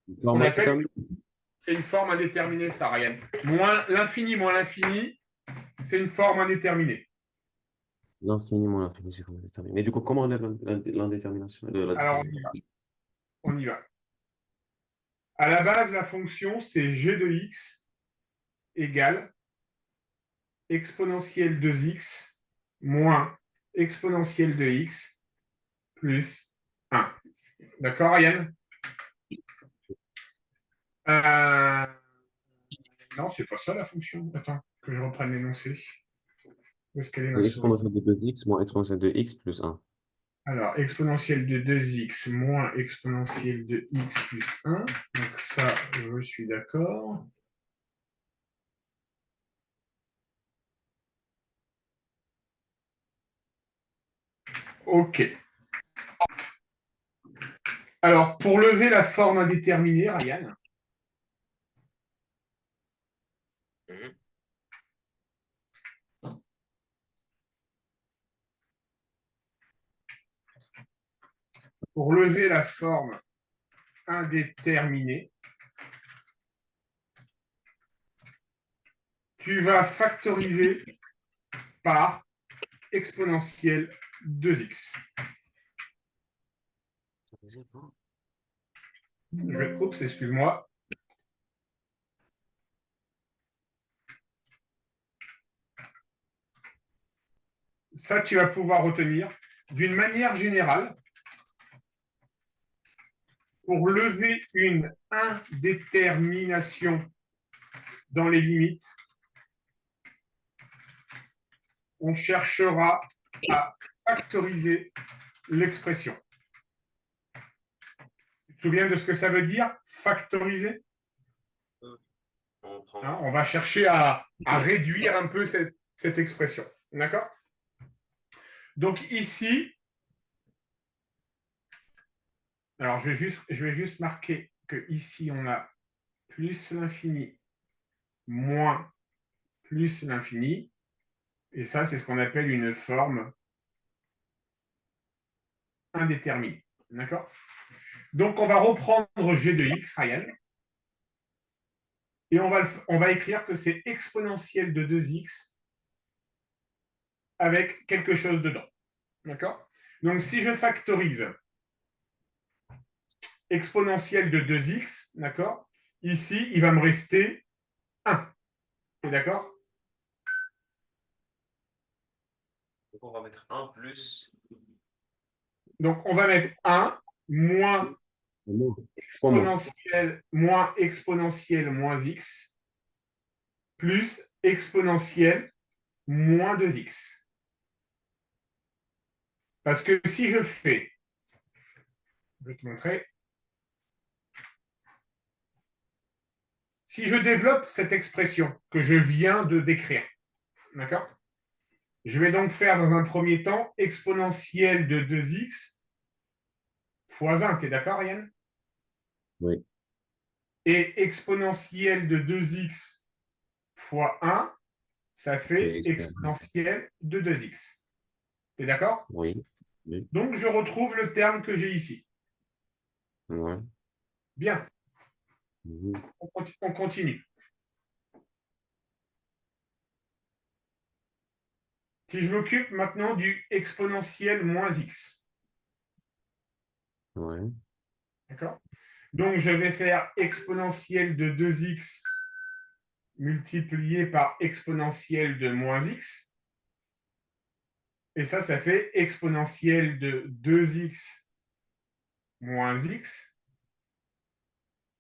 Ce qu'on appelle, c'est une forme indéterminée, ça, Ryan. Moins l'infini, c'est une forme indéterminée. L'infini moins l'infini, c'est comment déterminer. Mais du coup, comment on a l'indétermination de la Alors, détermination? on y va. À la base, la fonction, c'est g de x égale exponentielle de x moins exponentielle de x plus 1. D'accord, Ryan? Non, c'est pas ça la fonction. Attends, que je reprenne l'énoncé. Où est-ce qu'elle est ma C'est souris? exponentielle de 2x moins exponentielle de x plus 1. Alors, exponentielle de 2x moins exponentielle de x plus 1. Donc ça, je suis d'accord. OK. Alors, pour lever la forme indéterminée, Ryan, Mhm. pour lever la forme indéterminée, tu vas factoriser par exponentielle 2x. Je vais oups, excuse-moi. Ça, tu vas pouvoir retenir d'une manière générale, pour lever une indétermination dans les limites, on cherchera à factoriser l'expression. Tu te souviens de ce que ça veut dire, factoriser? On On prend. va chercher à réduire un peu cette expression. D'accord? Donc ici, alors je vais juste marquer que ici on a plus l'infini moins plus l'infini. Et ça, c'est ce qu'on appelle une forme indéterminée. D'accord? Donc, on va reprendre g de x, Ryan, et on va écrire que c'est exponentielle de 2x avec quelque chose dedans. D'accord? Donc, si je factorise exponentielle de 2x, d'accord? Ici, il va me rester 1. D'accord? Donc on va mettre un plus. Donc, on va mettre 1 moins Comment? exponentielle moins x plus exponentielle moins 2x. Parce que si je fais, je vais te montrer, si je développe cette expression que je viens de décrire, d'accord? Je vais donc faire dans un premier temps exponentielle de 2x fois 1, tu es d'accord, Yann? Oui. Et exponentielle de 2x fois 1, ça fait Et exponentielle de 2x. Tu es d'accord? oui. Oui. Donc, je retrouve le terme que j'ai ici. Ouais. Bien, Mhm. on continue. Si je m'occupe maintenant du exponentiel moins x, Ouais. d'accord? Donc, je vais faire exponentielle de 2x multiplié par exponentielle de moins x. Et ça fait exponentielle de 2x moins x,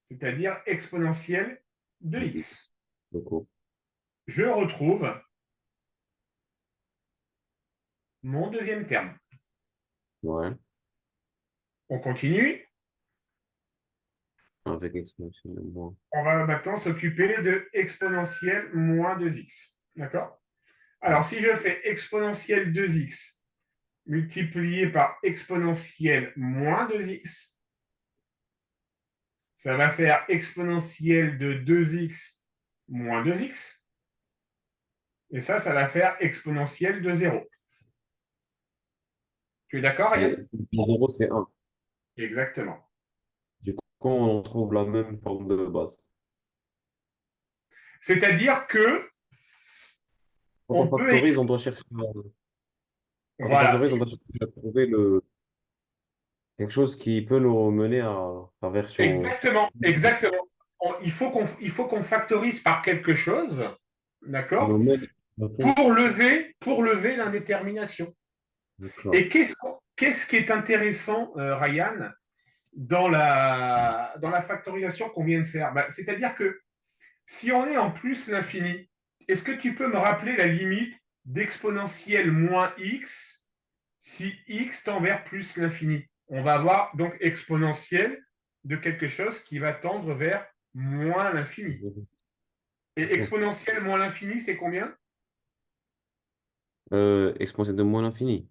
c'est-à-dire exponentielle de x. X. Beaucoup. Je retrouve mon deuxième terme. Ouais. On continue. Avec exponentielle de moins. On va maintenant s'occuper de exponentielle moins 2x. D'accord? Alors, si je fais exponentielle 2x multiplié par exponentielle moins 2x, ça va faire exponentielle de 2x moins 2x. Et ça va faire exponentielle de 0. Tu es d'accord, Et Ryan? 0, c'est 1. Exactement. quand on trouve la même forme de base. C'est-à-dire que Quand on on peut factorise, on doit chercher quand on voilà, factorise, on doit chercher à trouver quelque chose qui peut nous mener à la version. exactement, exactement. Il faut qu'on factorise par quelque chose, Qui nous d'accord, mène à tout. pour lever l'indétermination. Et D'accord. qu'est-ce qui est intéressant, Ryan, dans la factorisation qu'on vient de faire? Bah, c'est-à-dire que si on est en plus l'infini, est-ce que tu peux me rappeler la limite d'exponentielle moins x si x tend vers plus l'infini? On va avoir donc exponentielle de quelque chose qui va tendre vers moins l'infini. Et exponentielle moins l'infini, c'est combien? Exponentielle de moins l'infini.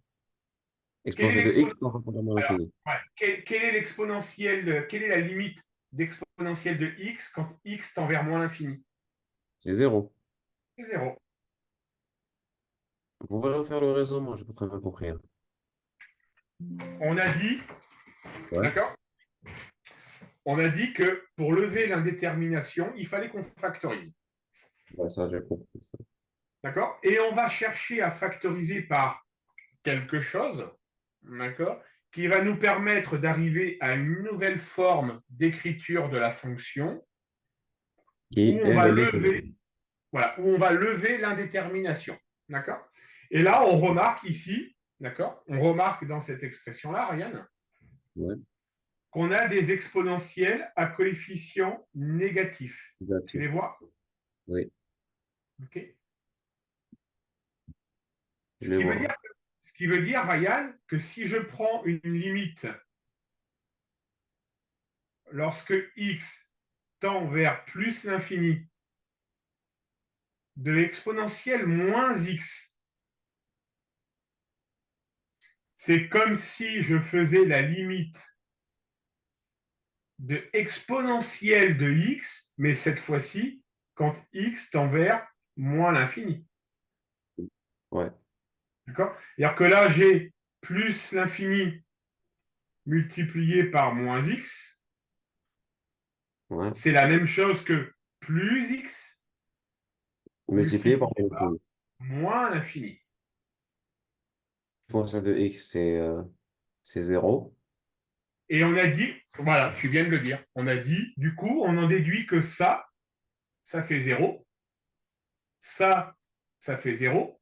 Quelle est Exponentielle de x l'exponentielle en rapport à moins Alors, l'infini. ouais, quelle est l'exponentielle, quelle est la limite d'exponentielle de x quand x tend vers moins l'infini? C'est zéro. C'est zéro. Vous pouvez refaire le raisonnement, je n'ai pas très bien compris, hein. On a dit, Ouais. d'accord? On a dit que pour lever l'indétermination, il fallait qu'on factorise. Ouais, ça, j'ai compris. Ça. D'accord? Et on va chercher à factoriser par quelque chose, d'accord, qui va nous permettre d'arriver à une nouvelle forme d'écriture de la fonction où Qui, on elle, va elle est connue. lever, voilà, où on va lever l'indétermination. D'accord? Et là, on remarque ici, d'accord, on remarque dans cette expression-là, Ryan, Ouais. qu'on a des exponentielles à coefficient négatif. Tu D'accord. les vois? Oui, Okay. je Ce les qui veut vois. dire, ce qui veut dire, Ryan, que si je prends une limite lorsque x tend vers plus l'infini de l'exponentielle moins x, c'est comme si je faisais la limite de exponentielle de x, mais cette fois-ci, quand x tend vers moins l'infini. Ouais. D'accord? C'est-à-dire que là, j'ai plus l'infini multiplié par moins x. Ouais. C'est la même chose que plus x Multiplié par multiplié par l'infini. moins l'infini. Exponentielle de x, c'est zéro. Et on a dit, voilà, tu viens de le dire, on a dit, du coup, on en déduit que ça fait zéro. Ça fait zéro.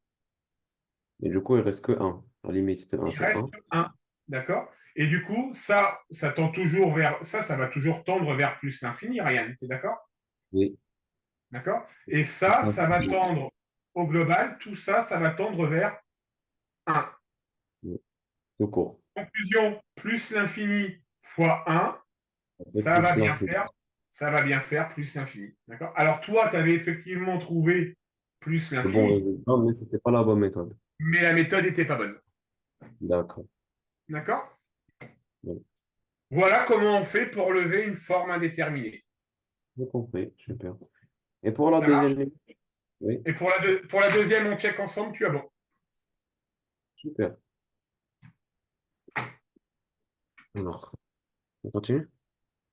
Et du coup, il reste que un. La limite de un, Il c'est reste un. un. D'accord? Et du coup, ça tend toujours vers, ça va toujours tendre vers plus l'infini, Ryan. Tu es d'accord? Oui. D'accord? Et Ah, ça va tendre au global, tout ça, ça va tendre vers un. oui. Tout court. Conclusion, plus l'infini fois un, Ça fait ça va plus bien l'infini. faire, ça va bien faire plus l'infini. D'accord? Alors toi, tu avais effectivement trouvé plus Le bon l'infini, résultat, mais c'était pas la bonne méthode. mais la méthode n'était pas bonne. D'accord. D'accord? Oui. Voilà comment on fait pour lever une forme indéterminée. J'ai compris. Super. Et pour la Ça marche? deuxième limite? Oui. Et pour la deuxième, on check ensemble, tu as bon. Super. Alors, on continue?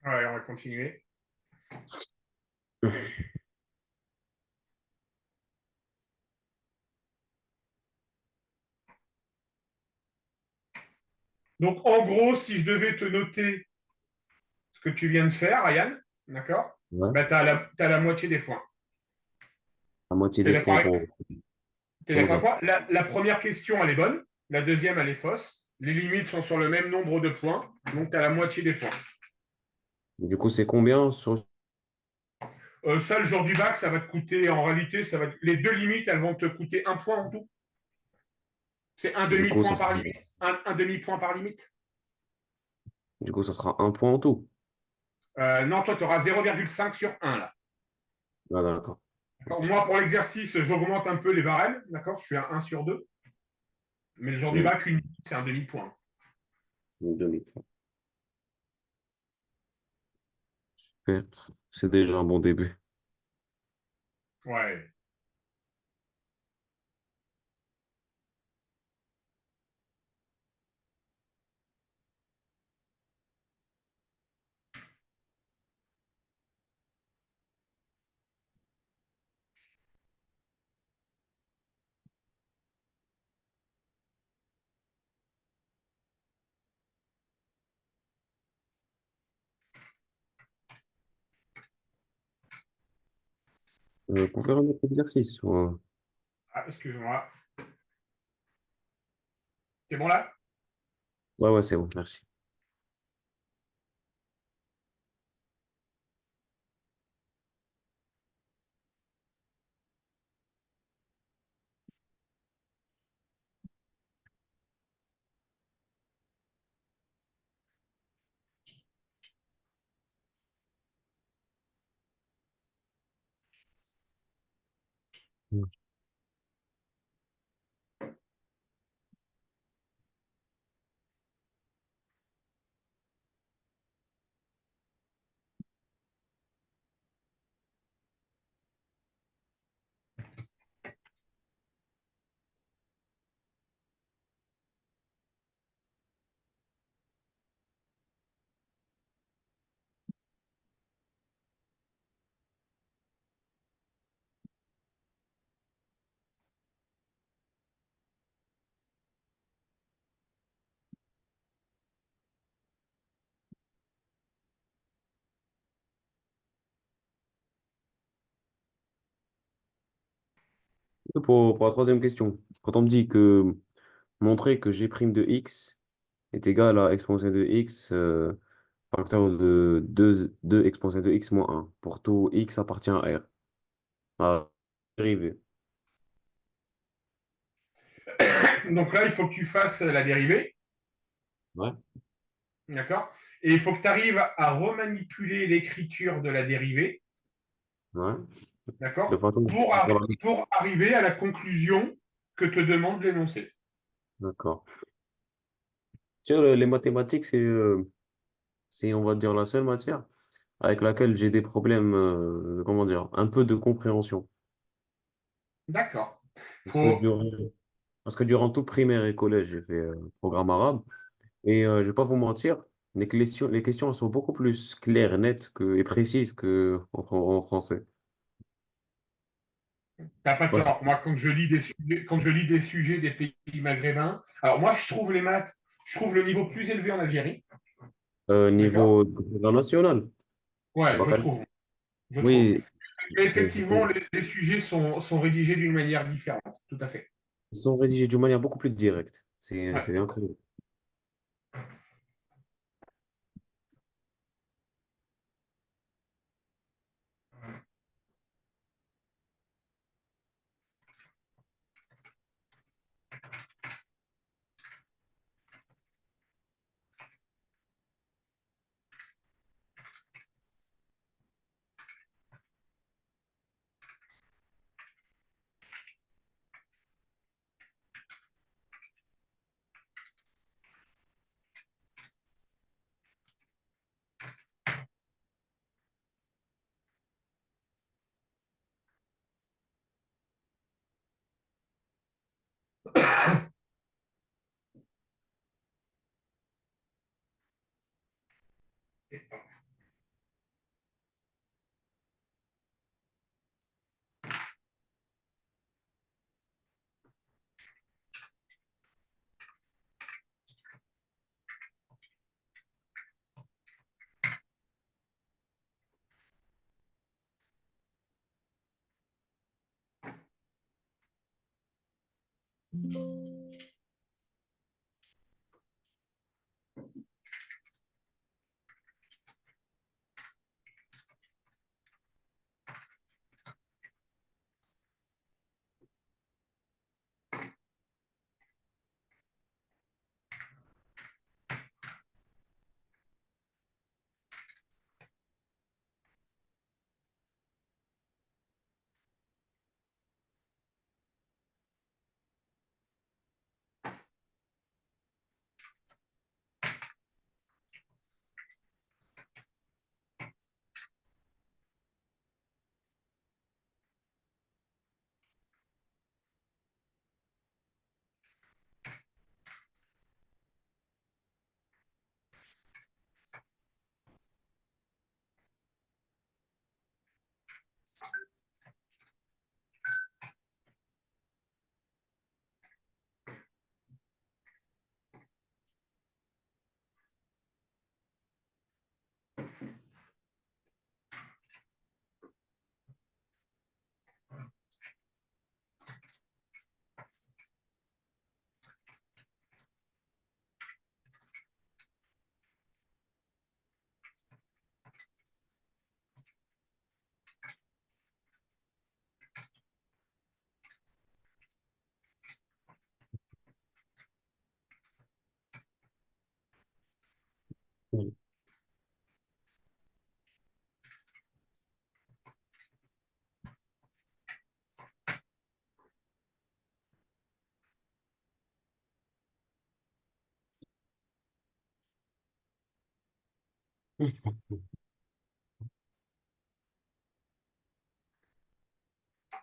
Ouais, on va continuer. Donc, en gros, si je devais te noter ce que tu viens de faire, Ryan, d'accord? Ouais. Bah, tu as, la moitié des points. La moitié Tu es des d'accord points avec, pour. t'es Comment d'accord avec ça? moi? La première question, elle est bonne. La deuxième, elle est fausse. Les limites sont sur le même nombre de points. Donc, tu as la moitié des points. Du coup, c'est combien sur. Ça, le jour du bac, ça va te coûter, en réalité, les deux limites, elles vont te coûter un point en tout. C'est un Du coup, ça demi-point sera, par limite. Un demi-point par limite. du coup, ça sera un point en tout. Non, toi, tu auras 0,5 sur 1 là. Ah, d'accord. Moi, pour l'exercice, j'augmente un peu les barèmes. D'accord? Je suis à 1 sur 2. Mais le jour du Hmm. bac, c'est un demi-point. Une demi-point. Super. C'est déjà un bon début. Ouais. Pour faire un autre exercice. Ouais, Ah, excuse-moi. C'est bon là? ouais, ouais, c'est bon, merci. Pour la troisième question, quand on me dit que montrer que g' de x est égal à exponentielle de x facteur de 2 exponentielle de x moins un pour tout x appartient à R. À dérivé. Donc là, il faut que tu fasses la dérivée. Ouais, D'accord? Et il faut que tu arrives à remanipuler l'écriture de la dérivée. ouais. De D'accord? façon. Pour arriver à la conclusion que te demande l'énoncé. D'accord. Tu vois, les mathématiques, c'est, on va dire, la seule matière avec laquelle j'ai des problèmes, comment dire, un peu de compréhension. D'accord. Parce que Faut... durant, parce que durant tout primaire et collège, j'ai fait programme arabe. Et je vais pas vous mentir, les questions elles sont beaucoup plus claires, nettes et précises en français. T'as pas Je sais pas si- tort. Moi, quand je lis des sujets des pays maghrébins, alors moi, je trouve les maths, je trouve le niveau plus élevé en Algérie. D'accord? Niveau national, Ouais, je baccalauréat. trouve. Je trouve. Oui, Mais c'est- effectivement, les sujets sont rédigés d'une manière différente. Tout à fait. ils sont rédigés d'une manière beaucoup plus directe. Ouais. C'est incroyable.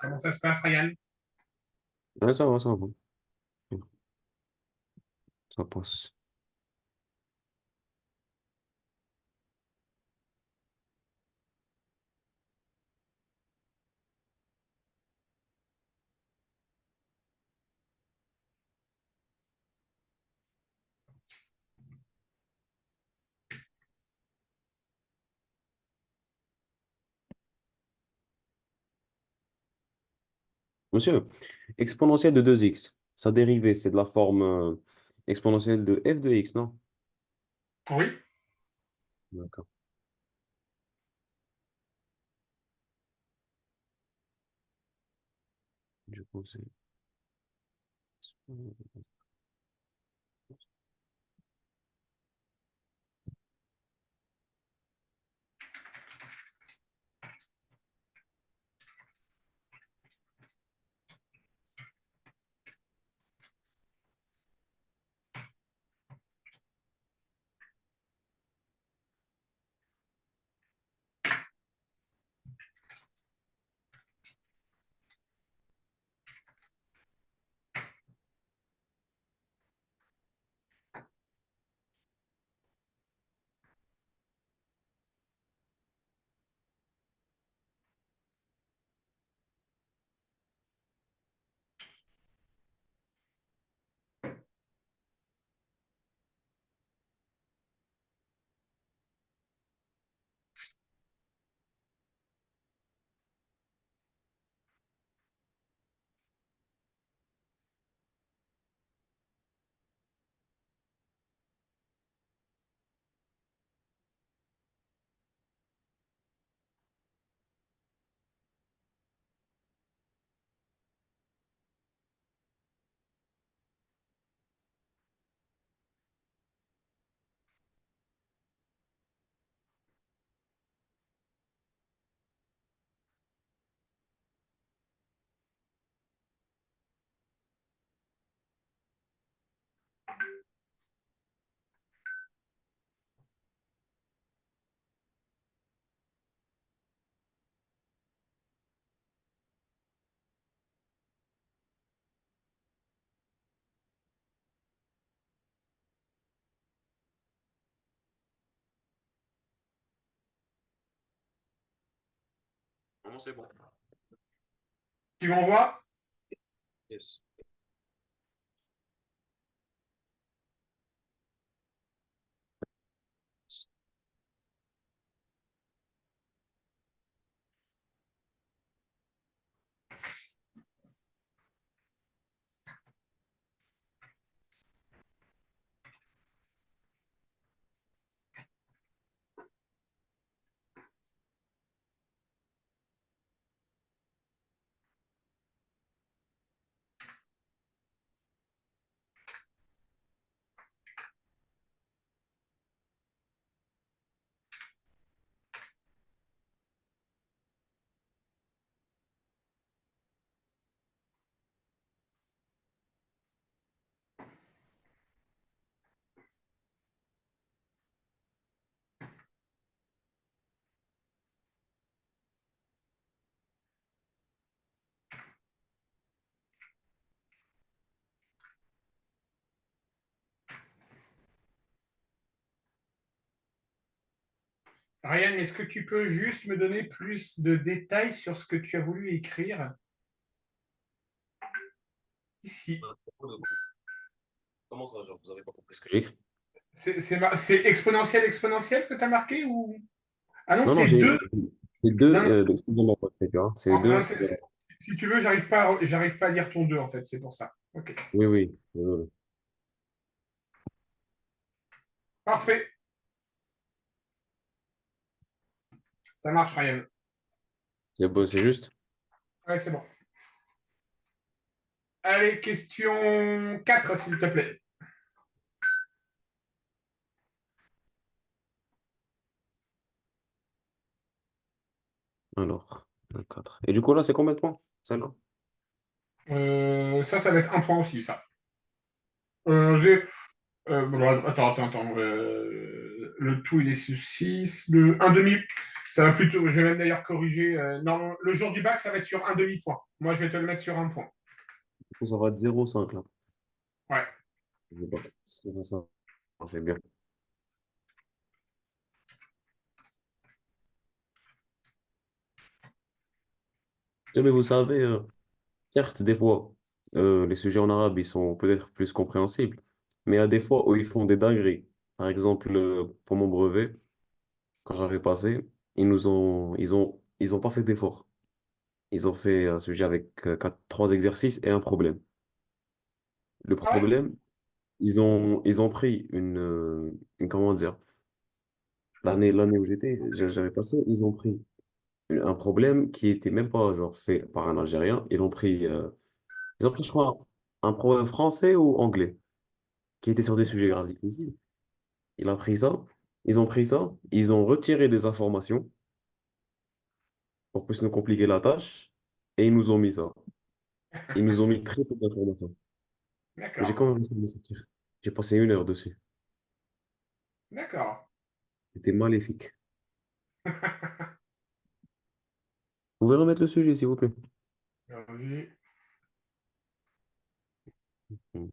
Comment ça se passe, Ryan? Ouais, ça va. Ça passe. Monsieur, exponentielle de 2x, sa dérivée, c'est de la forme exponentielle de f de x, non? Oui. D'accord. Du coup, c'est... Non, c'est bon. Tu m'envoies? Yes. Ryan, est-ce que tu peux juste me donner plus de détails sur ce que tu as voulu écrire ici? Comment ça, genre, vous avez pas compris ce que j'ai écrit? C'est exponentiel, exponentiel que tu as marqué ou... Ah non, Non, non, c'est deux. c'est deux, Non, non, excusez-moi, tu vois, c'est deux. non, si tu veux, j'arrive pas à lire ton 2 en fait, c'est pour ça. Ok. Oui, oui, désolé. Parfait, ça marche, Ryan. C'est bon, c'est juste. Ouais, c'est bon. Allez, question 4, s'il te plaît. Alors, un 4. Et du coup, là, c'est combien de points, celle-là? Ça va être un point aussi, ça. Euh, j'ai- Bon, attends. Le tout, il est sur 6, un demi. Ça va plutôt, je vais même d'ailleurs corriger. Non, le jour du bac, ça va être sur un demi-point. Moi, je vais te le mettre sur un point. Du coup, ça va être 0,5 là. Ouais. Je sais pas. C'est pas ça. Ah, c'est bien. Mais vous savez, certes, des fois, les sujets en arabe, ils sont peut-être plus compréhensibles, mais il y a des fois où ils font des dingueries. Par exemple, pour mon brevet, quand j'avais passé, ils ont pas fait d'effort. Ils ont fait un sujet avec trois exercices et un problème. Le Ah ouais? problème, ils ont pris comment dire, l'année où j'avais passé, ils ont pris un problème qui était même pas genre fait par un Algérien. Ils ont pris, je crois, un problème français ou anglais qui était sur des sujets D'accord. graves difficiles. Il a pris ça, ils ont pris ça, ils ont retiré des informations pour plus nous compliquer la tâche et ils nous ont mis ça. Ils nous ont mis très peu d'informations. Mais j'ai D'accord. quand même réussi à me sortir. J'ai passé 1 heure dessus. D'accord. C'était maléfique. Vous pouvez remettre le sujet, s'il vous plaît. Vas-y. Mm.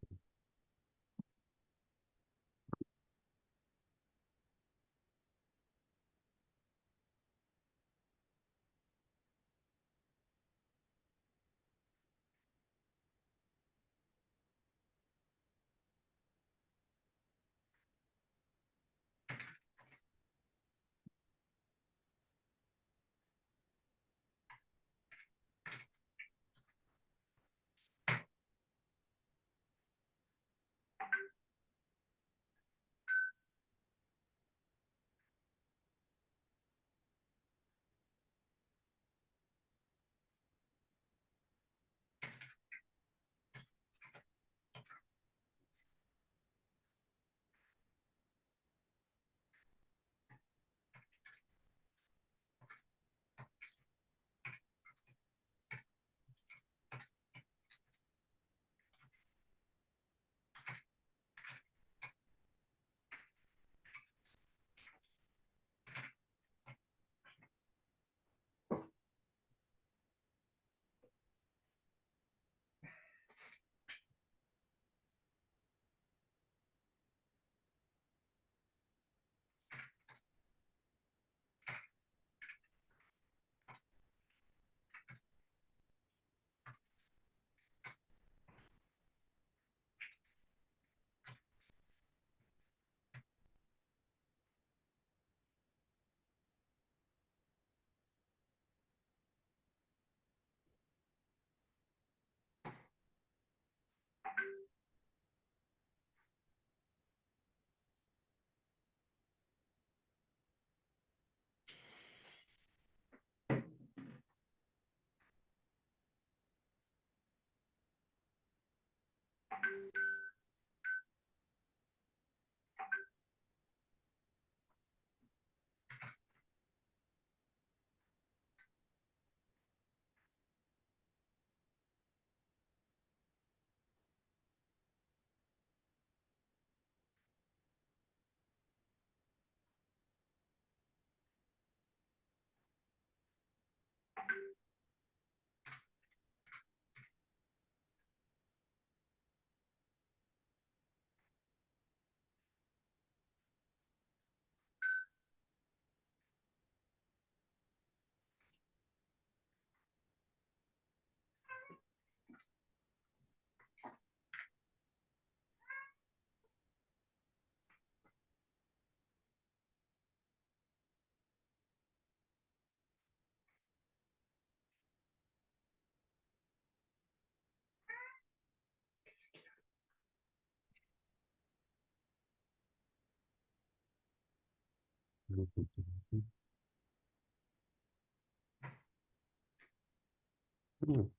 Mm.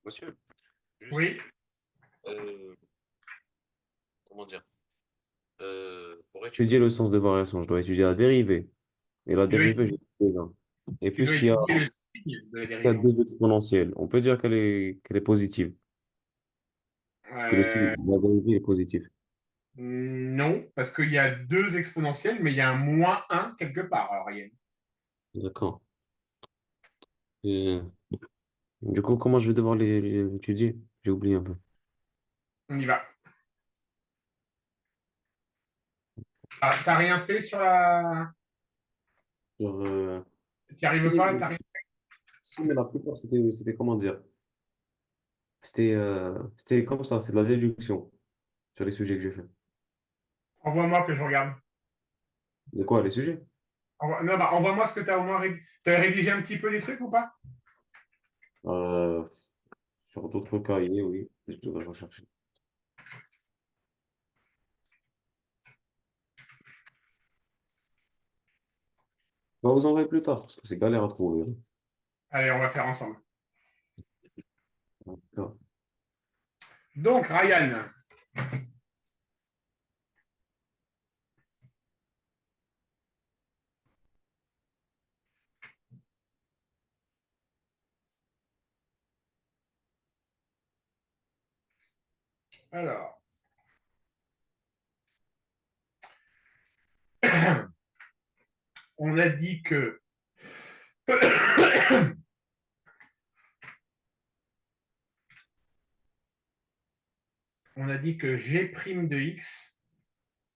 Monsieur, juste, Oui. euh, comment dire, pour étudier le sens de variation, je dois étudier la dérivée. Et la Tu dois dérivée, j'ai étudier, étudié là. Et tu dois puisqu'il y a, étudier le signe de la il y a dérivée. deux exponentielles, on peut dire qu'elle est positive, que le signe Euh, de la dérivée est positif. non, parce qu'il y a deux exponentielles, mais il y a un moins un quelque part, Ryan. D'accord. Et, du coup, comment je vais devoir les étudier? J'ai oublié un peu. On y va. T'as rien fait sur la. Genre, Tu n'y arrives si, pas, t'as rien. si, mais la plupart, c'était comment dire? C'était comme ça, c'est de la déduction sur les sujets que j'ai fait. Envoie-moi que je regarde. De quoi, les sujets? Non, bah, envoie-moi ce que tu as au moins. T'as rédigé un petit peu des trucs ou pas? Euh, sur d'autres cahiers, oui, je devrais rechercher. On va vous envoyer plus tard, parce que c'est galère à trouver, hein. Allez, on va faire ensemble. D'accord. Donc, Ryan, alors, on a dit que. On a dit que g' de x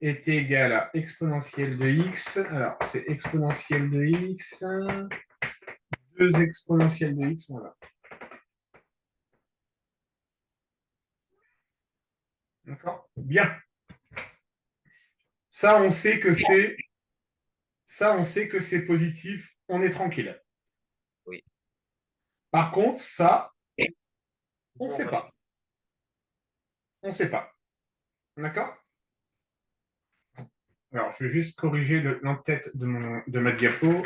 est égal à exponentielle de x. Alors, c'est exponentielle de x, 2 exponentielles de x, voilà. D'accord? Bien. Ça, on sait que c'est positif, on est tranquille. Oui. Par contre, ça, on ne Bon, sait pas. On ne sait pas. D'accord? Alors, je vais juste corriger l'entête de ma diapo.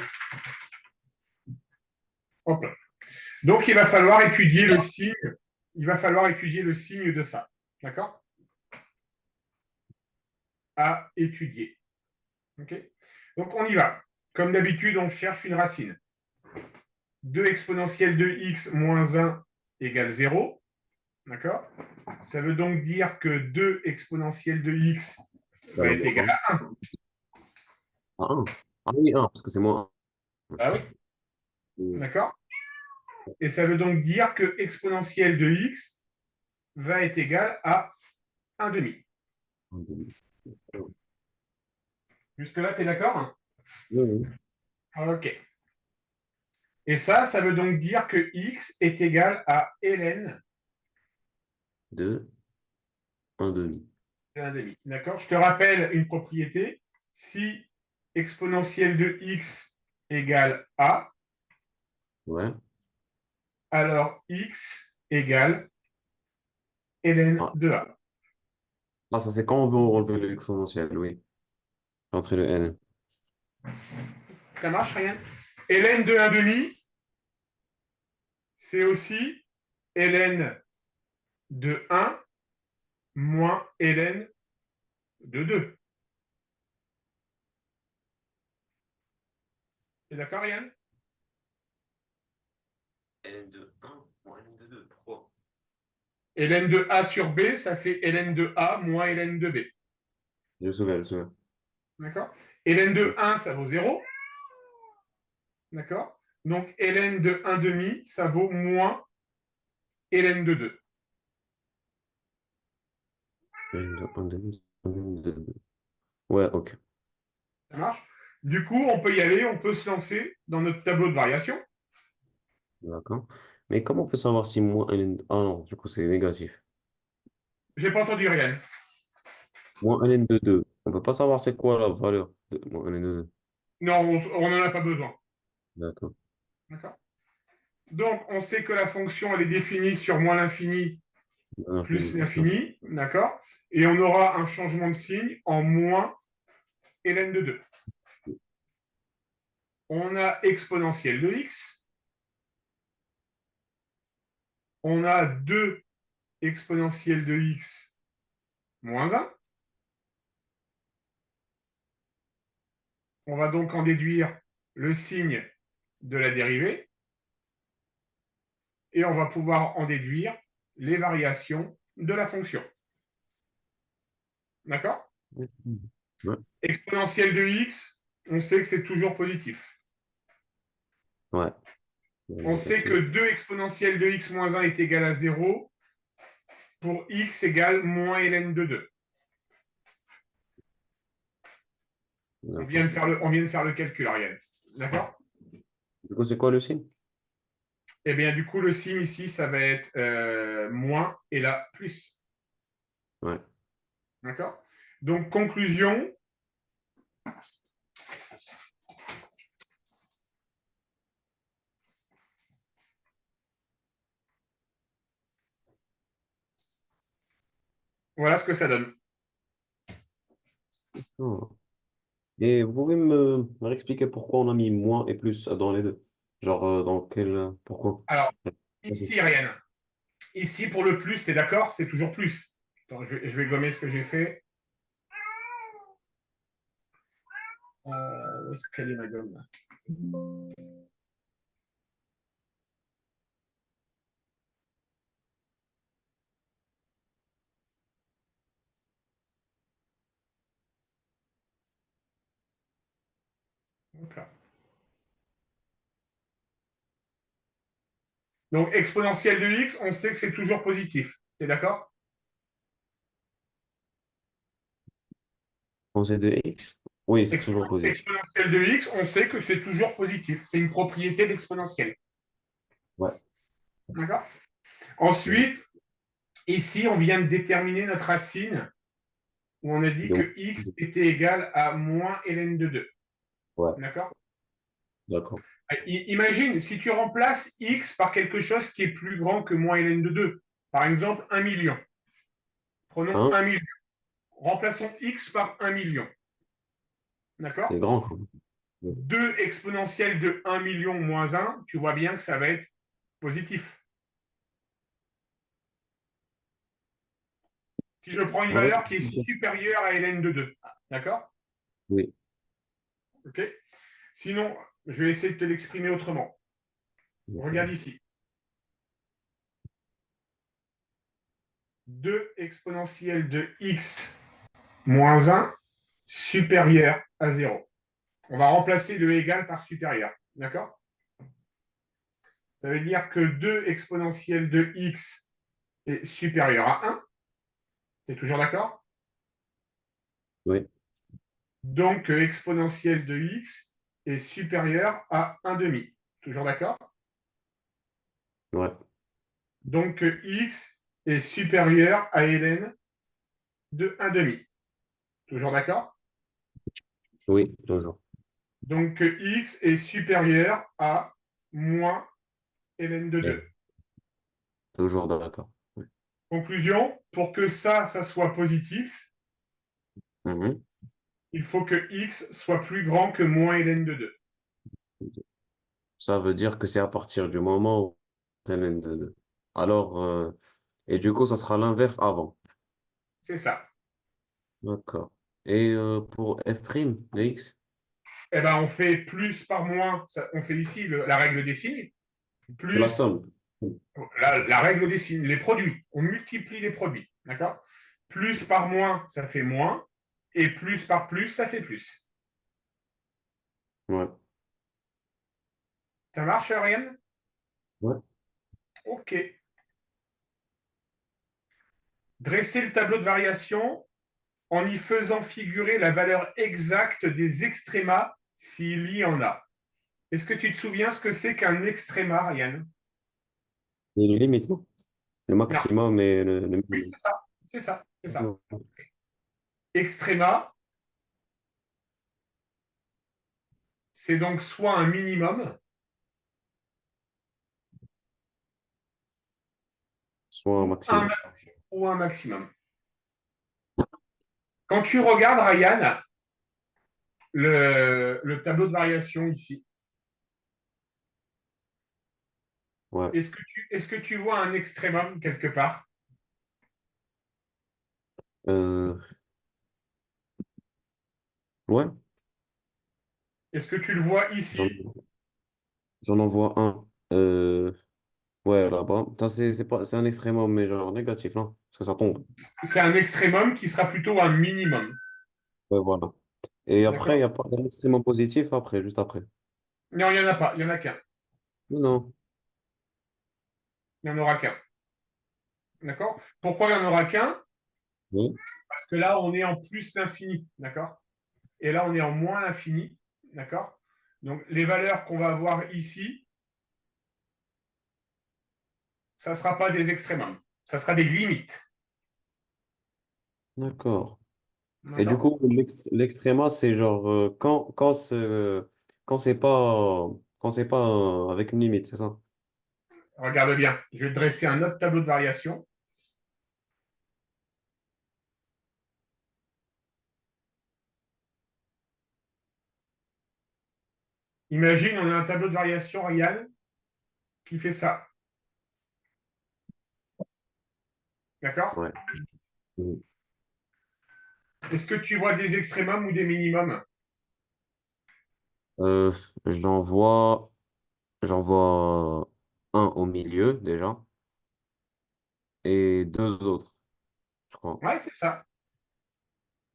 Hop là. Donc, il va falloir étudier le signe. Il va falloir étudier le signe de ça. D'accord? À étudier. OK? Donc, on y va. Comme d'habitude, on cherche une racine. 2 exponentielle de x moins 1 égale 0. D'accord? Ça veut donc dire que 2 exponentielle de x Dans va la être égal boîte, à 1. ah, 1. Ah oui, 1, parce que c'est moins Ah oui, 1. d'accord? Et ça veut donc dire que exponentielle de x va être égal à 1 demi. Jusque-là, tu es d'accord? Oui, oui. OK. Et ça veut donc dire que x est égal à ln 2, 1 demi. de 1 demi. D'accord? Je te rappelle une propriété. Si exponentielle de x égale a, Ouais. alors x égale ln Ah, de a. ah, ça c'est quand on veut enlever l'exponentiel, oui. Entrer le n. Ça marche, rien? Ln de 1 demi, c'est aussi ln de 1 moins ln de 2. C'est d'accord, Yann? ln de 1 moins ln de 2. Pourquoi? Ln de A sur B, ça fait ln de A moins ln de B. Je me souviens, je me souviens. D'accord? Ln de 1, ça vaut 0. D'accord? Donc, ln de 1 demi, ça vaut moins ln de 2. ln de 1 demi, ln de 2. Ouais, ok. Ça marche? Du coup, on peut y aller, on peut se lancer dans notre tableau de variation. D'accord. Mais comment on peut savoir si moins ln... Ah non, du coup c'est négatif. J'ai pas entendu rien. Moins ln de 2. On peut pas savoir c'est quoi la valeur de moins ln de 2. Non, on n'en a pas besoin. D'accord. D'accord? Donc, on sait que la fonction, elle est définie sur moins l'infini plus L'infini, c'est ça. l'infini. D'accord? Et on aura un changement de signe en moins ln de 2. On a exponentielle de x. On a 2 exponentielle de x moins 1. On va donc en déduire le signe de la dérivée et on va pouvoir en déduire les variations de la fonction. D'accord? Ouais. Exponentielle de x, on sait que c'est toujours positif. Ouais. On sait que 2 exponentielle de x moins 1 est égal à 0 pour x égale moins ln de 2. On vient de faire le calcul, Ariane. D'accord? Du coup, c'est quoi le signe? Eh bien, du coup, le signe ici, ça va être moins et là, plus. Ouais. D'accord? Donc, conclusion, voilà ce que ça donne. Oh. Et vous pouvez me réexpliquer pourquoi on a mis moins et plus dans les deux? Genre, dans quel... Pourquoi? Alors, ici, Ariane, ici, pour le plus, tu es d'accord? C'est toujours plus. Attends, je vais gommer ce que j'ai fait. Où est-ce qu'elle est, ma gomme là? Hop là. Donc, exponentielle de x, on sait que c'est toujours positif. Tu es d'accord? On sait de x? Oui, c'est toujours positif. Exponentielle de x, on sait que c'est toujours positif. C'est une propriété d'exponentielle. Ouais. D'accord? Ouais. Ensuite, ici, on vient de déterminer notre racine où on a dit Donc, que x était égal à moins ln de 2. ouais, D'accord? d'accord. Imagine, si tu remplaces x par quelque chose qui est plus grand que moins ln de 2, par exemple 1 million. Prenons Un, 1 million. Remplaçons x par 1 million. D'accord? c'est grand, quoi. 2 exponentielle de 1 million moins 1, tu vois bien que ça va être positif. Si je prends une Ouais. valeur qui est supérieure à ln de 2. D'accord? Oui. OK? Sinon, je vais essayer de te l'exprimer autrement. Regarde ici. 2 exponentielle de x moins 1 supérieur à 0. On va remplacer le égal par supérieur. D'accord? Ça veut dire que 2 exponentielle de x est supérieur à 1. Tu es toujours d'accord? Oui. Donc, exponentielle de x est supérieur à 1 demi. Toujours d'accord? Ouais. Donc, x est supérieur à ln de 1 demi. Toujours d'accord? Oui, toujours. Donc, x est supérieur à moins ln de 2. Et toujours d'accord. Oui. Conclusion, pour que ça soit positif, Mhm. il faut que x soit plus grand que moins ln de 2. Ça veut dire que c'est à partir du moment où alors, et du coup, ça sera l'inverse avant. C'est ça. D'accord. Et pour f', de x, Eh ben, on fait plus par moins, on fait ici la règle des signes, c'est la plus somme. la règle des signes, les produits. On multiplie les produits. D'accord? Plus par moins, ça fait moins. Et plus par plus, ça fait plus. Ouais. Ça marche, Ariane? Ouais. OK. Dresser le tableau de variation en y faisant figurer la valeur exacte des extrémas s'il y en a. Est-ce que tu te souviens ce que c'est qu'un extréma, Ariane? Et les limites, non? Le Non. maximum et le Oui, minimum. c'est ça. C'est ça. C'est ça. Non. Extréma, c'est donc soit un minimum, Soit un un, maximum. ou un maximum. Quand tu regardes, Ryan, le tableau de variation ici, Ouais. est-ce que tu vois un extrémum quelque part? Euh, ouais, Est-ce que tu le vois j'en ici? j'en envoie un. Ouais, là-bas. Ça, c'est pas, c'est un extrémum, mais genre négatif, non? Parce que ça tombe. C'est un extrémum qui sera plutôt un minimum. Ouais, voilà. Et après, il D'accord? n'y a pas d'extrémum positif après, juste après. Non, il n'y en a pas, il n'y en a qu'un. Non. Il n'y en aura qu'un. D'accord? Pourquoi il n'y en aura qu'un? Oui. Parce que là, on est en plus l'infini. D'accord? Et là, on est en moins l'infini. D'accord? Donc, les valeurs qu'on va avoir ici, ça ne sera pas des extrémums. Ça sera des limites. D'accord. Et du D'accord? coup, l'extréma, c'est genre quand c'est pas avec une limite, c'est ça? Regarde bien. Je vais te dresser un autre tableau de variation. Imagine, on a un tableau de variation, Ryan, qui fait ça. D'accord? Ouais. Mm. Est-ce que tu vois des extrémums ou des minimums? Euh, j'en vois un au milieu déjà et deux autres, je crois. Ouais, c'est ça.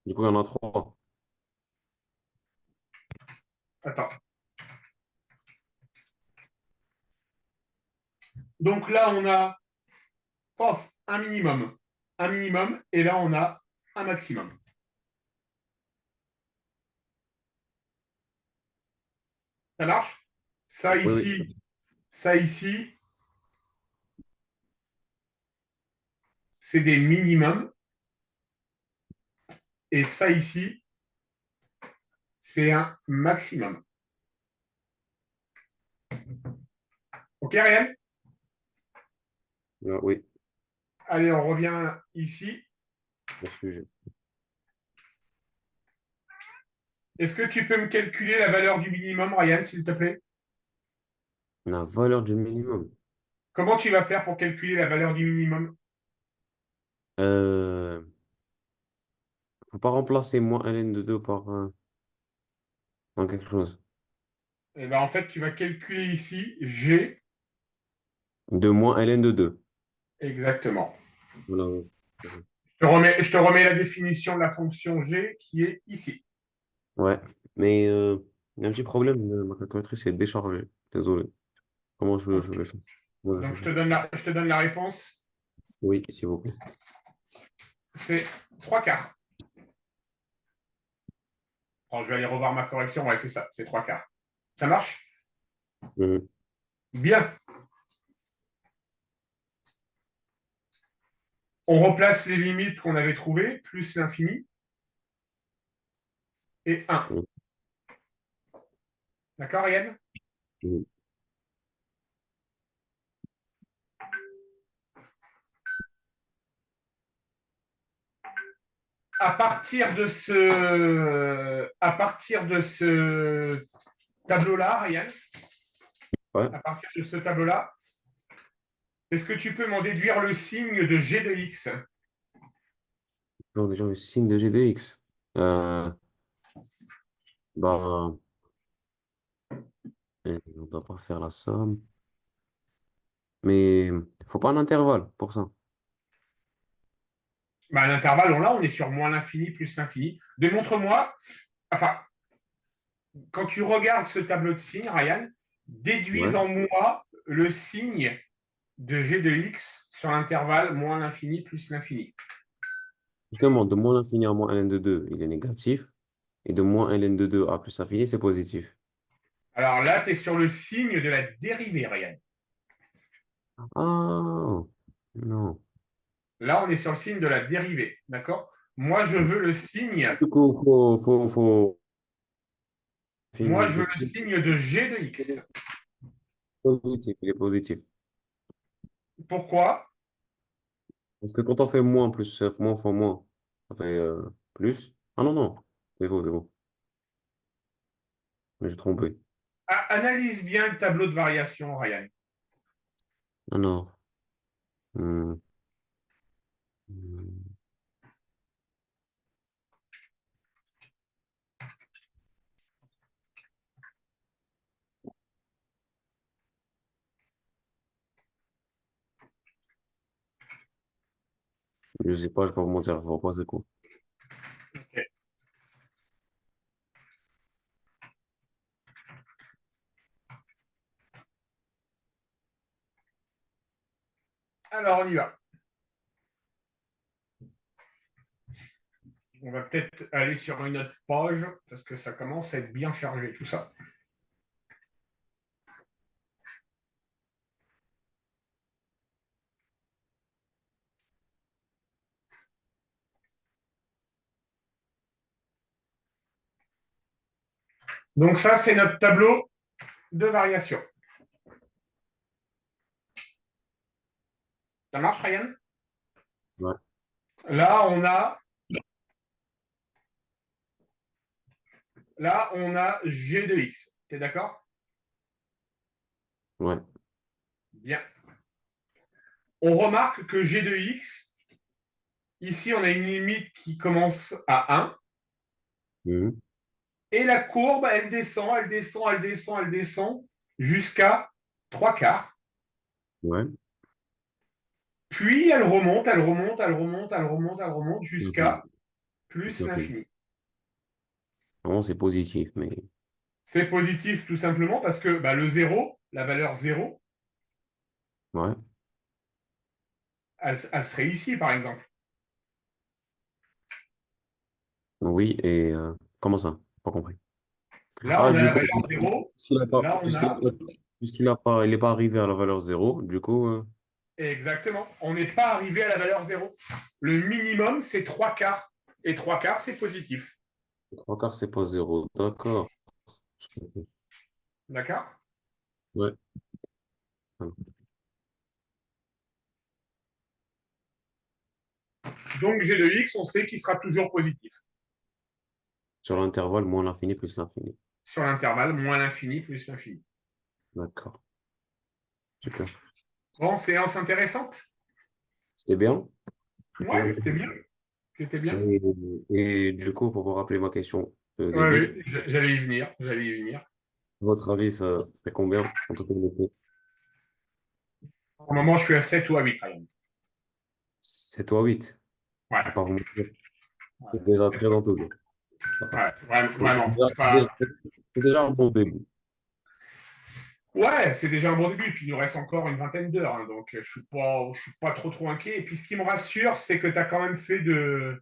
Du coup, il y en a trois. Attends. Donc là, on a pof, un minimum. Un minimum. Et là, on a un maximum. Ça marche? Oui, oui. Ça ici, c'est des minimums. Et ça ici, c'est un maximum. OK, Ryan? Oui, Allez, on revient ici. au sujet. Est-ce que tu peux me calculer la valeur du minimum, Ryan, s'il te plaît? La valeur du minimum. Comment tu vas faire pour calculer la valeur du minimum? Euh, faut pas remplacer moins ln de 2 par dans quelque chose. Eh ben, en fait, tu vas calculer ici G De moins ln de 2. exactement. Voilà. Ouais. Je te remets la définition de la fonction G qui est ici. Ouais, mais il y a un petit problème. Ma calculatrice est déchargée. Désolé. Comment je OK. vais faire? Ouais, Donc, c'est ça. je te donne la réponse. Oui, s'il vous plaît. C'est 3 quarts. Alors, je vais aller revoir ma correction. Ouais, c'est ça, c'est 3 quarts. Ça marche? Mhm. Bien. On replace les limites qu'on avait trouvées, plus l'infini, et 1. Mhm. D'accord, Yann? Mhm. À partir de ce tableau-là, Yann, Ouais. à partir de ce tableau-là, est-ce que tu peux m'en déduire le signe de g de x? Alors, déjà, le signe de g de x. Euh, bah, on ne doit pas faire la somme. Mais il faut pas un intervalle pour ça. Bah, à l'intervalle, là, on est sur moins l'infini plus l'infini. Démontre-moi, enfin, quand tu regardes ce tableau de signes, Ryan, déduis Ouais. en moi le signe de g de x sur l'intervalle moins l'infini plus l'infini. Justement, de moins l'infini à moins ln de 2, il est négatif. Et de moins ln de 2 à plus l'infini, c'est positif. Alors là, tu es sur le signe de la dérivée, Ryan. Ah, non. Là, on est sur le signe de la dérivée, d'accord? Moi, je veux le signe, Du coup, faut moi, infini je veux de le signe de g de x. positif, il est positif. Pourquoi? Parce que quand on fait moins plus moins fois moins, ça fait plus. Ah non, non, c'est faux, c'est faux. Mais j'ai trompé. Analyse bien le tableau de variation, Ryan. Ah non. Hmm, hmm. Je sais pas, je vais pas vous mentir, je vois pas c'est quoi. Ok. Alors, on y va. On va peut-être aller sur une autre page parce que ça commence à être bien chargé tout ça. Donc ça, c'est notre tableau de variation. Ça marche, Ryan? Ouais, Là, on a G de X. Tu es d'accord? ouais. Bien. On remarque que G de X, ici, on a une limite qui commence à 1. Mhm. Et la courbe, elle descend, elle descend, elle descend, elle descend jusqu'à 3 quarts. Ouais. Puis elle remonte, elle remonte, elle remonte, elle remonte, elle remonte Mhm. jusqu'à plus Ok. l'infini. Vraiment, c'est positif, mais C'est positif tout simplement parce que le 0, la valeur 0, ouais. elle serait ici par exemple. Oui, et comment ça? Pas compris. Là, Ah, on a du la coup, valeur 0. puisqu'il a pas, Là, on a puisqu'il a pas, il n'est pas arrivé à la valeur zéro, du coup, exactement. On n'est pas arrivé à la valeur 0. Le minimum, c'est 3 quarts. Et 3 quarts, c'est positif. trois quarts, c'est pas zéro. D'accord. Je comprends. D'accord? Ouais. Donc G de X, on sait qu'il sera toujours positif. Sur l'intervalle, moins l'infini plus l'infini. Sur l'intervalle, moins l'infini plus l'infini. D'accord. Super. Bon, séance intéressante. C'était bien? Ouais, c'était bien. C'était bien. Et, et du coup, pour vous rappeler ma question de Oui, début, oui, j'allais y venir. J'allais y venir. votre avis, ça serait combien? En tout cas, le fait. Pour le moment, je suis à 7 ou à 8, Ryan. 7 ou 8. Je vais Ouais, pas vous mentir. C'est ouais, déjà très enthousiasmant. ouais, vraiment. C'est Vraiment. déjà, c'est déjà un bon début. Ouais, c'est déjà un bon début. Puis il nous reste encore une vingtaine d'heures. Hein, donc, je suis pas trop inquiet. Et puis, ce qui me rassure, c'est que tu as quand même fait Des de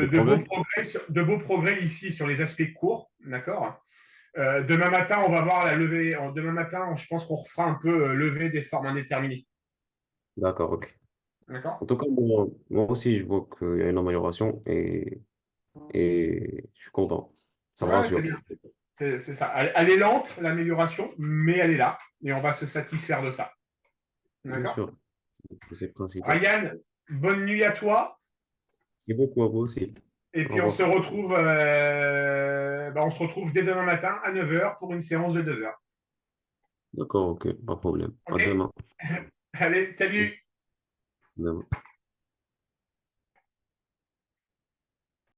beaux progrès? progrès, de beaux progrès ici sur les aspects courts. D'accord. Demain matin, on va voir la levée. Demain matin, je pense qu'on refera un peu levée des formes indéterminées. D'accord, ok. D'accord. En tout cas, moi aussi, je vois qu'il y a une amélioration et je suis content. Ça me Ouais, c'est rassure. bien. C'est ça. Elle est lente, l'amélioration, mais elle est là. Et on va se satisfaire de ça. Bien D'accord. sûr, c'est le principal. Ryan, bonne nuit à toi. C'est beaucoup à vous aussi. Et Au puis revoir. on se retrouve dès demain matin à 9 heures pour une séance de 2 heures. D'accord, ok, pas de problème. À OK? demain. Allez, salut! Demain.